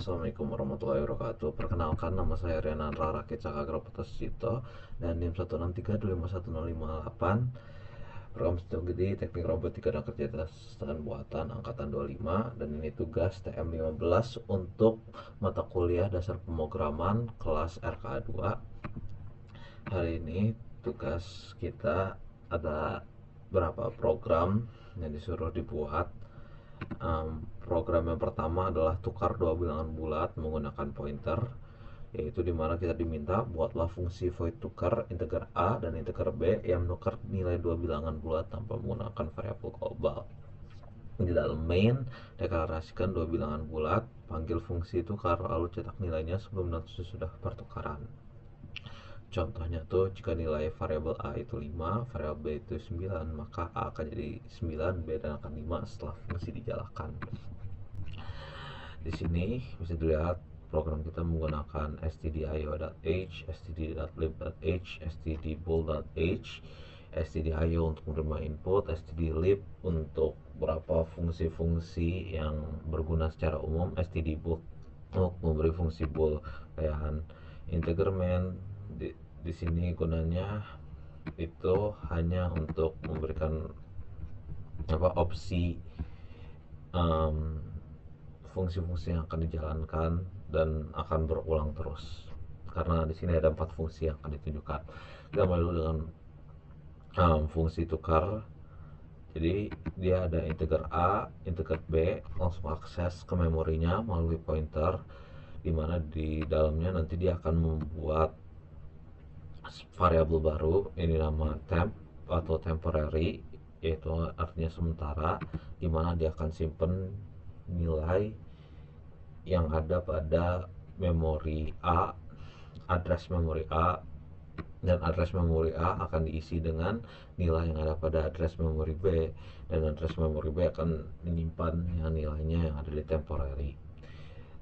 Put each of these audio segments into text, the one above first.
Assalamualaikum warahmatullahi wabarakatuh. Perkenalkan, nama saya Rianan Rarakit Cakagra Putasito dan NIM 163251058. Program Studi Gede Teknik Robotika dan Kecerdasan Buatan Angkatan 25, dan ini tugas TM15 untuk mata kuliah Dasar Pemrograman kelas RKA 2. Hari ini tugas kita ada berapa program yang disuruh dibuat. Program yang pertama adalah tukar dua bilangan bulat menggunakan pointer, yaitu dimana kita diminta buatlah fungsi void tukar integer A dan integer B yang menukar nilai dua bilangan bulat tanpa menggunakan variabel global. Di dalam main, deklarasikan dua bilangan bulat, panggil fungsi tukar, lalu cetak nilainya sebelum dan sesudah pertukaran. Contohnya tuh, jika nilai variabel A itu 5, variabel B itu 9, maka A akan jadi 9, B dan akan 5 setelah fungsi dijalankan. Di sini bisa dilihat program kita menggunakan stdio.h, std.lib.h, stdbool.h, stdio untuk menerima input, stdlib untuk beberapa fungsi-fungsi yang berguna secara umum, stdbool untuk memberi fungsi bool kayak integer main. Di sini gunanya itu hanya untuk memberikan opsi fungsi-fungsi yang akan dijalankan dan akan berulang terus, karena di sini ada 4 fungsi yang akan ditunjukkan. Kita mulai dulu dengan fungsi tukar. Jadi dia ada integer A, integer B, langsung akses ke memorinya melalui pointer, dimana di dalamnya nanti dia akan membuat variabel baru, ini nama temp atau temporary, yaitu artinya sementara, dimana dia akan simpen nilai yang ada pada memori A, address memori A, dan address memori A akan diisi dengan nilai yang ada pada address memori B, dan address memori B akan menyimpan yang nilainya yang ada di temporary.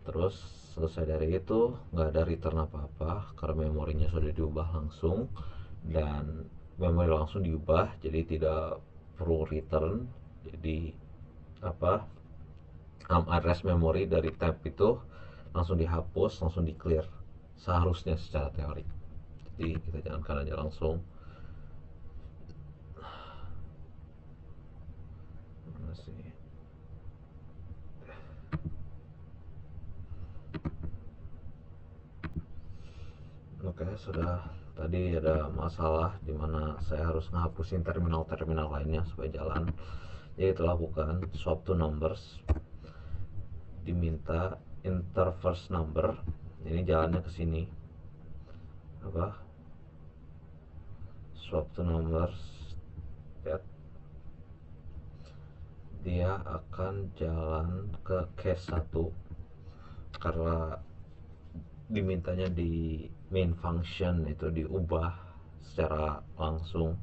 Terus selesai dari itu nggak ada return apa-apa karena memorinya sudah diubah langsung, dan memori langsung diubah jadi tidak perlu return. Jadi address memori dari tab itu langsung dihapus, langsung di clear seharusnya secara teori. Jadi kita jalankan aja langsung. Oke, sudah. Tadi ada masalah dimana saya harus ngehapusin terminal-terminal lainnya supaya jalan. Jadi itu lakukan swap to numbers, diminta enter first number. Ini jalannya ke sini, swap to numbers, dia akan jalan ke case 1 karena dimintanya di main function itu diubah secara langsung.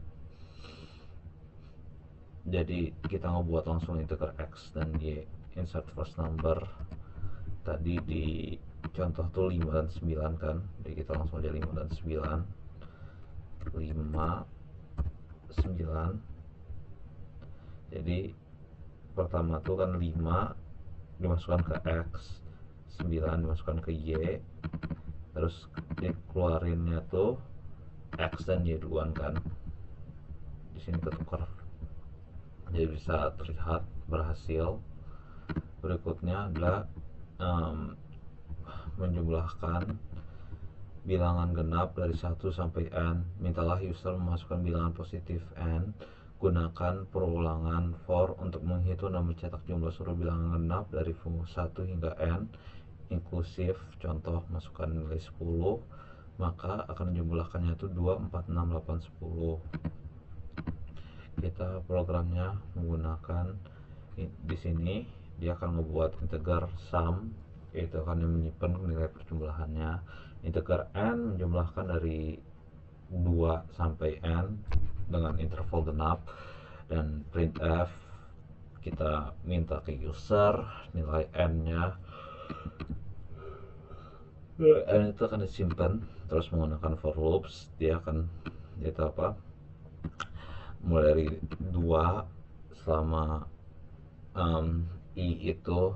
Jadi kita ngebuat langsung integer x dan y. Insert first number tadi di contoh tuh 5 dan 9 kan, jadi kita langsung aja 5 dan 9. 5 9. Jadi pertama tuh kan 5 dimasukkan ke x, 9 dimasukkan ke y, terus dikeluarinnya tuh x dan y duluan kan. Di sini ketukar, jadi bisa terlihat berhasil. Berikutnya adalah menjumlahkan bilangan genap dari 1 sampai n. Mintalah user memasukkan bilangan positif n. Gunakan perulangan for untuk menghitung dan mencetak jumlah seluruh bilangan genap dari fungsi 1 hingga n inklusif. Contoh, masukkan nilai 10, maka akan jumlahkannya itu 2, 4, 6, 8, 10. Kita programnya menggunakan di sini dia akan membuat integer sum, yaitu akan menyimpan nilai perjumlahannya. Integer n menjumlahkan dari 2 sampai n dengan interval genap, dan printf kita minta ke user nilai n nya. N itu akan disimpan terus menggunakan for loops. Dia akan mulai dari 2 selama i itu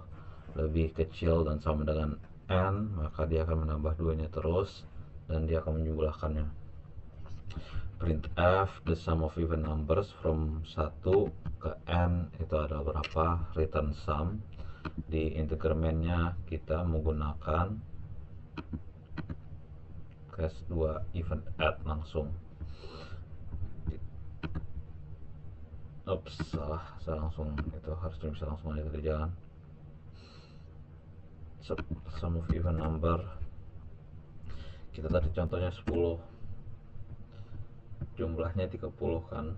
lebih kecil dan sama dengan n, maka dia akan menambah 2-nya terus dan dia akan menjumlahkannya. Printf the sum of even numbers from 1 ke n itu adalah berapa, return sum. Di integermennya kita menggunakan case 2 even add langsung. Salah langsung, itu harusnya bisa langsung aja tadi, jangan. Sum of even number, kita tadi contohnya 10, jumlahnya 30 kan,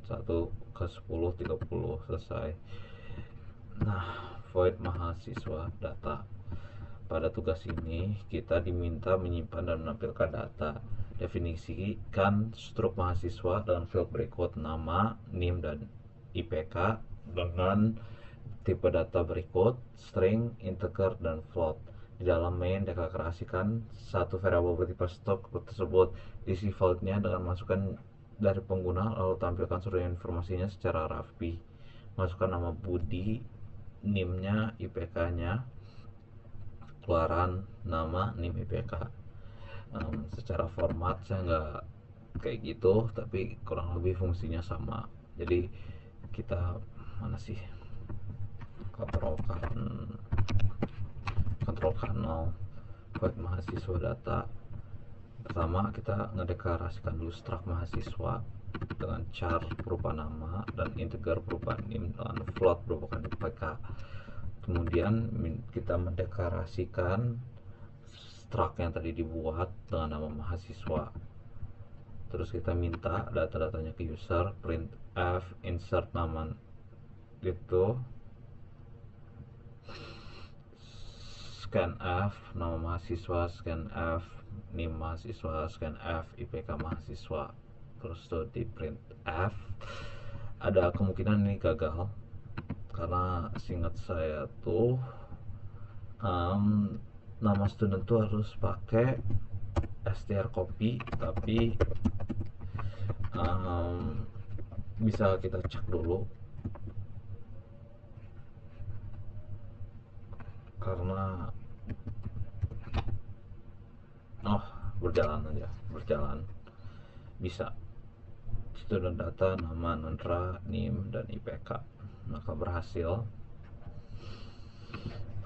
1 ke 10 30, selesai. Nah, void mahasiswa data. Pada tugas ini kita diminta menyimpan dan menampilkan data. Definisikan struk mahasiswa dengan field berikut: nama, NIM, dan IPK dengan tipe data berikut: string, integer, dan float. Di dalam main deklarasikan satu variabel bertipe stok tersebut. Isi floatnya dengan masukan dari pengguna, lalu tampilkan seluruh informasinya secara rapi. Masukkan nama Budi, NIM-nya, IPK-nya, keluaran nama, NIM, IPK. Secara format saya nggak kayak gitu, tapi kurang lebih fungsinya sama. Jadi kita mana sih, kontrol kanal void mahasiswa data. Pertama kita ngedeklarasikan dulu struct mahasiswa dengan char berupa nama dan integer berupa NIM dan float berupa IPK. Kemudian kita mendeklarasikan struct yang tadi dibuat dengan nama mahasiswa. Terus kita minta data-datanya ke user, printf insert nama itu, scanf nama mahasiswa, scanf NIM mahasiswa, scanf IPK mahasiswa. Terus tuh di printf. Ada kemungkinan ini gagal karena seingat saya tuh nama student tuh harus pakai strcpy, tapi bisa kita cek dulu karena berjalan bisa student data, nama, nendra, NIM, dan IPK, maka berhasil.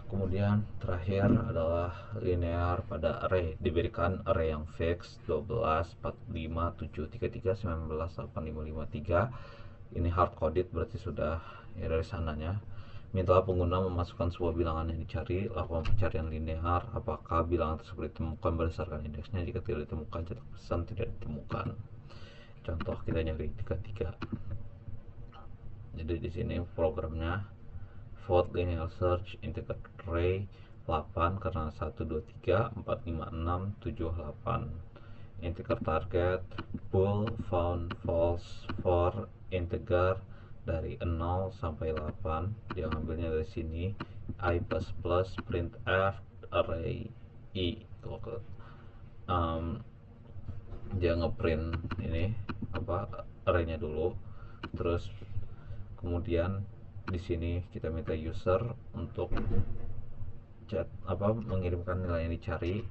Kemudian terakhir adalah linear pada array. Diberikan array yang fix 12, 45, 7, 33, 19, 8, 5, 5, 3. Ini hard coded, berarti sudah ya dari sananya. Minta pengguna memasukkan sebuah bilangan yang dicari, lakukan pencarian linear. Apakah bilangan tersebut ditemukan berdasarkan indeksnya? Jika tidak ditemukan, cetak pesan tidak ditemukan. Contoh kita nyari 33. Jadi di sini programnya void linear search integer array 8 karena 1 2 3 4 5 6 7 8. Integer target bool found false for integer dari 0 sampai 8. Dia ngambilnya dari sini i++ printf array i. Dia ngeprint ini arraynya dulu, terus kemudian di sini kita minta user untuk mengirimkan nilai yang dicari,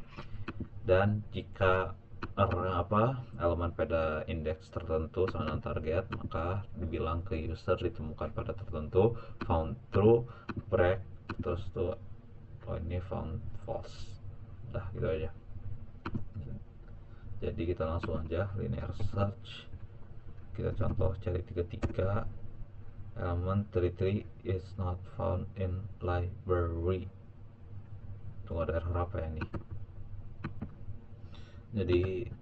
dan jika elemen pada indeks tertentu sama dengan target, maka dibilang ke user ditemukan pada tertentu, found true, break, terus tuh ini found false. Gitu aja. Jadi kita langsung aja linear search. Kita contoh cari 33, element 33 is not found in library. Tunggu, ada error apa ya nih? Jadi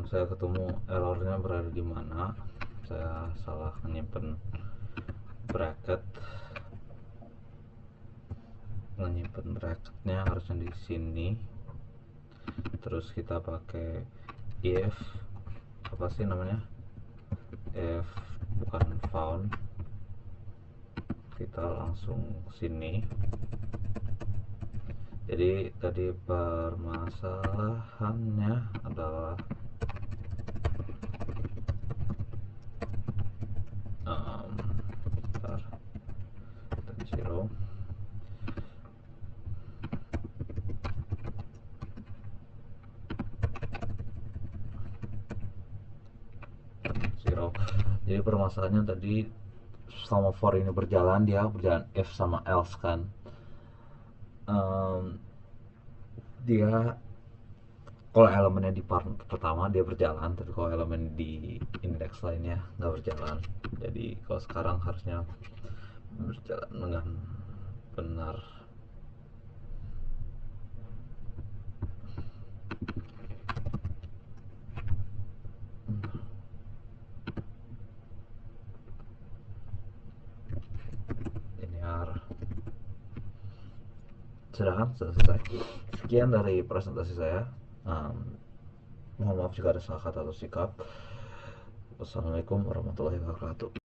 saya ketemu errornya berada di mana. Saya salah menyimpan bracketnya harusnya di sini. Terus kita pakai if if bukan found, kita langsung sini. Jadi tadi permasalahannya adalah zero. Jadi permasalahannya tadi selama for ini berjalan, dia berjalan if sama else kan. Em, dia kalau elemennya di part pertama dia berjalan, tapi kalau elemen di indeks lainnya nggak berjalan. Jadi kalau sekarang harusnya berjalan dengan benar. Linear. Sudah kan? Sudah selesai. Sekian dari presentasi saya. Um, Mohon maaf jika ada salah kata atau sikap. Wassalamualaikum warahmatullahi wabarakatuh.